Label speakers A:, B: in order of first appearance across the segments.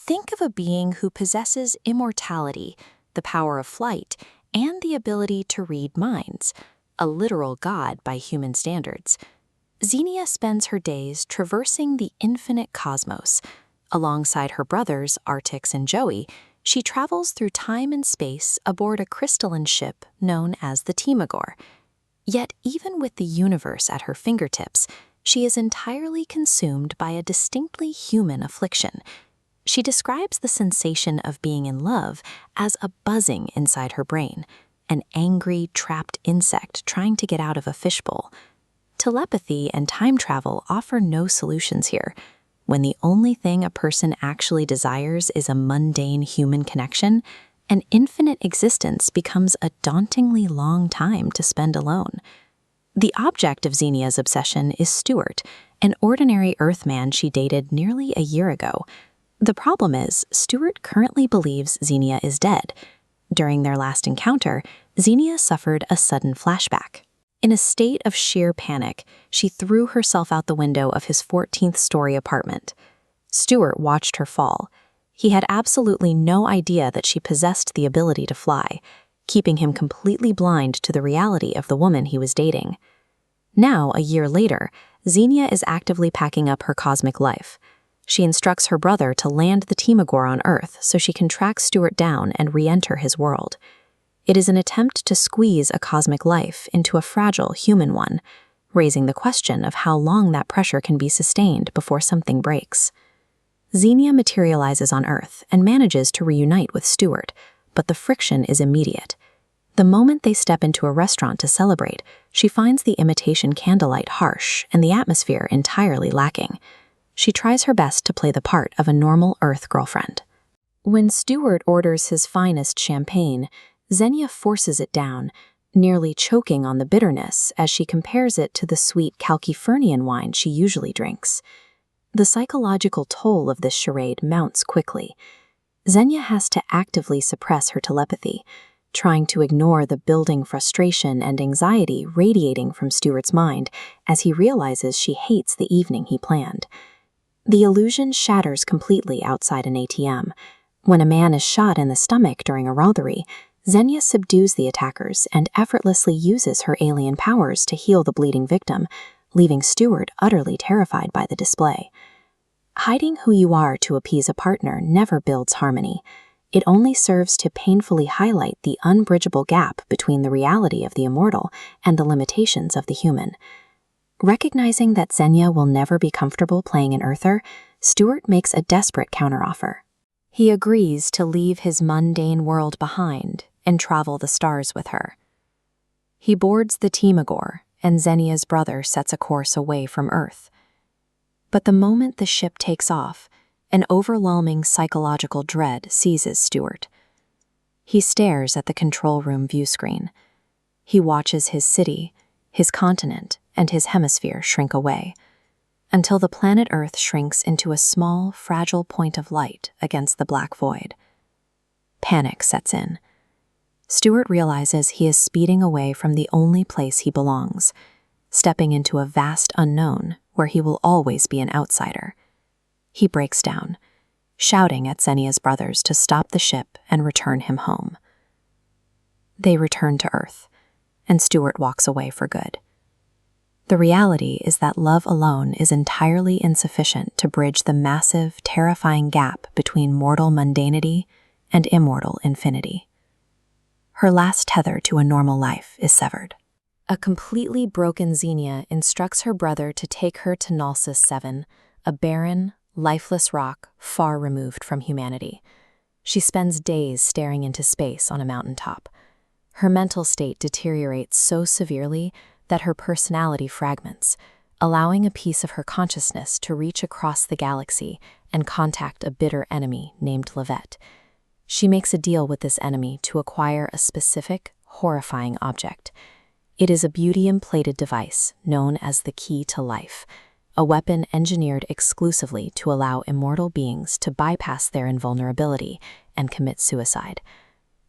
A: Think of a being who possesses immortality, the power of flight, and the ability to read minds, a literal god by human standards. Xenia spends her days traversing the infinite cosmos. Alongside her brothers, Artix and Joey, she travels through time and space aboard a crystalline ship known as the Timagor. Yet even with the universe at her fingertips, she is entirely consumed by a distinctly human affliction. She describes the sensation of being in love as a buzzing inside her brain, an angry, trapped insect trying to get out of a fishbowl. Telepathy and time travel offer no solutions here. When the only thing a person actually desires is a mundane human connection, an infinite existence becomes a dauntingly long time to spend alone. The object of Xenia's obsession is Stuart, an ordinary Earthman she dated nearly a year ago. The problem is, Stuart currently believes Xenia is dead. During their last encounter, Xenia suffered a sudden flashback. In a state of sheer panic, she threw herself out the window of his 14th-story apartment. Stuart watched her fall. He had absolutely no idea that she possessed the ability to fly, keeping him completely blind to the reality of the woman he was dating. Now, a year later, Xenia is actively packing up her cosmic life. She instructs her brother to land the Timagor on Earth so she can track Stuart down and re-enter his world. It is an attempt to squeeze a cosmic life into a fragile human one, raising the question of how long that pressure can be sustained before something breaks. Xenia materializes on Earth and manages to reunite with Stuart, but the friction is immediate. The moment they step into a restaurant to celebrate, she finds the imitation candlelight harsh and the atmosphere entirely lacking. She tries her best to play the part of a normal Earth girlfriend. When Stuart orders his finest champagne, Xenia forces it down, nearly choking on the bitterness as she compares it to the sweet Calcifernian wine she usually drinks. The psychological toll of this charade mounts quickly. Xenia has to actively suppress her telepathy, trying to ignore the building frustration and anxiety radiating from Stuart's mind as he realizes she hates the evening he planned. The illusion shatters completely outside an ATM. When a man is shot in the stomach during a robbery, Xenia subdues the attackers and effortlessly uses her alien powers to heal the bleeding victim, leaving Stuart utterly terrified by the display. Hiding who you are to appease a partner never builds harmony. It only serves to painfully highlight the unbridgeable gap between the reality of the immortal and the limitations of the human. Recognizing that Xenia will never be comfortable playing an Earther, Stuart makes a desperate counteroffer. He agrees to leave his mundane world behind and travel the stars with her. He boards the Timagor, and Xenia's brother sets a course away from Earth. But the moment the ship takes off, an overwhelming psychological dread seizes Stuart. He stares at the control room view screen. He watches his city, his continent, and his hemisphere shrink away, until the planet Earth shrinks into a small, fragile point of light against the black void. Panic sets in. Stuart realizes he is speeding away from the only place he belongs, stepping into a vast unknown where he will always be an outsider. He breaks down, shouting at Xenia's brothers to stop the ship and return him home. They return to Earth, and Stuart walks away for good. The reality is that love alone is entirely insufficient to bridge the massive, terrifying gap between mortal mundanity and immortal infinity. Her last tether to a normal life is severed. A completely broken Xenia instructs her brother to take her to Nalsis 7, a barren, lifeless rock far removed from humanity. She spends days staring into space on a mountaintop. Her mental state deteriorates so severely that her personality fragments, allowing a piece of her consciousness to reach across the galaxy and contact a bitter enemy named Levette. She makes a deal with this enemy to acquire a specific, horrifying object. It is a beauty-plated device known as the Key to Life, a weapon engineered exclusively to allow immortal beings to bypass their invulnerability and commit suicide.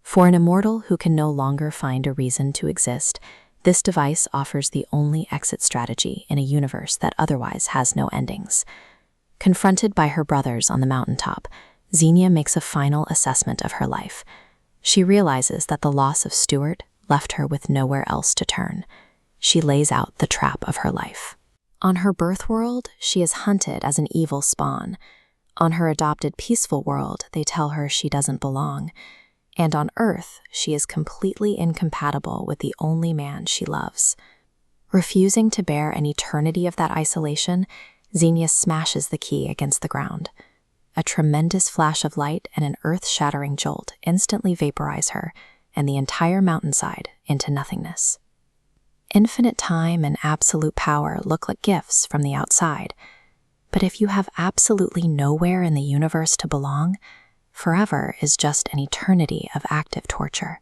A: For an immortal who can no longer find a reason to exist, this device offers the only exit strategy in a universe that otherwise has no endings. Confronted by her brothers on the mountaintop, Xenia makes a final assessment of her life. She realizes that the loss of Stuart left her with nowhere else to turn. She lays out the trap of her life. On her birth world, she is hunted as an evil spawn. On her adopted peaceful world, they tell her she doesn't belong. And on Earth, she is completely incompatible with the only man she loves. Refusing to bear an eternity of that isolation, Xenia smashes the key against the ground. A tremendous flash of light and an earth-shattering jolt instantly vaporize her and the entire mountainside into nothingness. Infinite time and absolute power look like gifts from the outside, but if you have absolutely nowhere in the universe to belong, forever is just an eternity of active torture.